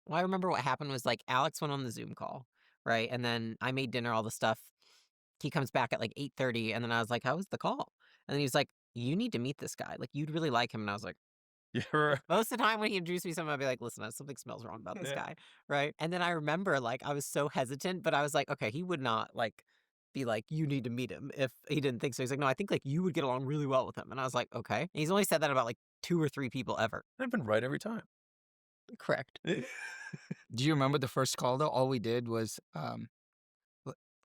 Well, I remember what happened was, like, Alex went on the Zoom call, right? And then I made dinner, all the stuff. He comes back at, like, 8:30, and then I was like, "How was the call?" And then he's like, "You need to meet this guy, like, you'd really like him." And I was like, Yeah, right. most of the time when he introduced me to someone, I'd be like, "Listen, something smells wrong about this Yeah. guy," right? And then I remember, like, I was so hesitant, but I was like, "Okay, he would not, like, be like, 'You need to meet him,' if he didn't think so." He's like, "No, I think, like, you would get along really well with him." And I was like, "Okay." And he's only said that about, like, 2 or 3 people ever. I've been right every time. Correct. Do you remember the first call though? All we did was w-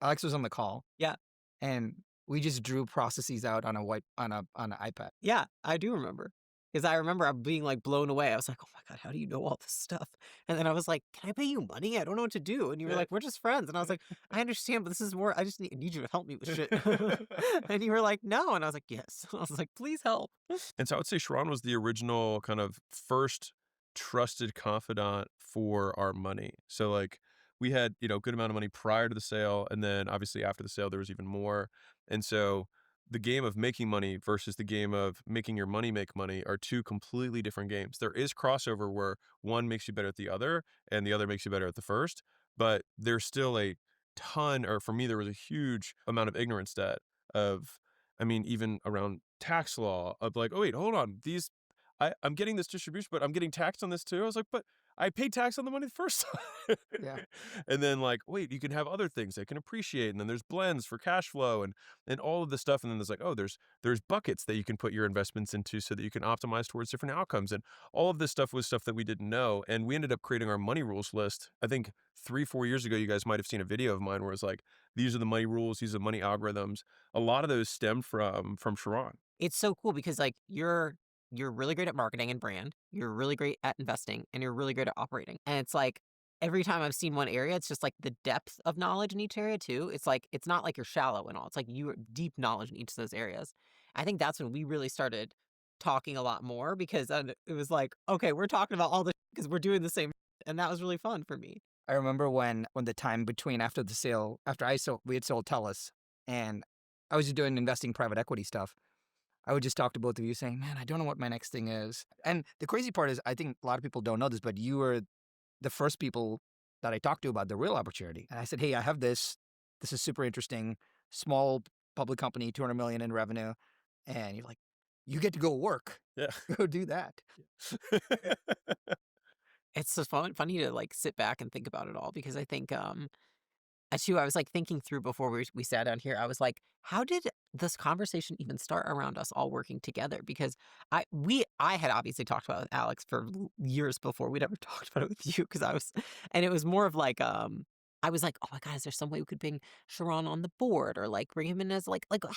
Alex was on the call Yeah. and we just drew processes out on a white on an iPad. Yeah, I do remember, because I remember being, like, blown away. I was like, "Oh my god, how do you know all this stuff?" And then I was like, "Can I pay you money? I don't know what to do." And you were Yeah. like, "We're just friends." And I was like, "I understand, but this is more I just need you to help me with shit." And you were like, "No." And I was like, "Yes." I was like, "Please help." And so I would say Sharran was the original kind of first trusted confidant for our money. So like we had, good amount of money prior to the sale, and then obviously after the sale there was even more. And so the game of making money versus the game of making your money make money are two completely different games. There is crossover where one makes you better at the other and the other makes you better at the first, but there's still a ton, or for me there was a huge amount of ignorance debt of, I mean, even around tax law of like, oh wait, hold on, I'm getting this distribution, but I'm getting taxed on this too. I was like, but I paid tax on the money the first time. Yeah. And then like, wait, you can have other things that can appreciate, and then there's blends for cash flow and all of this stuff. And then there's like, oh, there's buckets that you can put your investments into so that you can optimize towards different outcomes. And all of this stuff was stuff that we didn't know. And we ended up creating our money rules list. I think 3, 4 years ago, you guys might have seen a video of mine where it's like, these are the money rules, these are money algorithms. A lot of those stemmed from Sharon. It's so cool because, like, you're really great at marketing and brand, you're really great at investing, and you're really great at operating. And it's like, every time I've seen one area, it's just, like, the depth of knowledge in each area too. It's like, it's not like you're shallow and all, it's like you deep knowledge in each of those areas. I think that's when we really started talking a lot more because then it was like, "Okay, we're talking about all the because 'cause we're doing the same," and that was really fun for me. I remember when the time between after the sale, after I sold, we had sold Telus, and I was just doing investing private equity stuff. I would just talk to both of you saying, "Man, I don't know what my next thing is." And the crazy part is, I think a lot of people don't know this, but you were the first people that I talked to about the real opportunity. And I said, "Hey, I have this. This is super interesting. Small public company, 200 million in revenue." And you're like, "You get to go work. Yeah. Go do that." It's so funny to, like, sit back and think about it all because I think, too, I was, like, thinking through before we sat down here, I was like, "How did this conversation even start around us all working together?" Because I had obviously talked about it with Alex for years before we'd ever talked about it with you because I was and it was more of like, I was like, "Oh my god, is there some way we could bring Sharon on the board or, like, bring him in as, like, how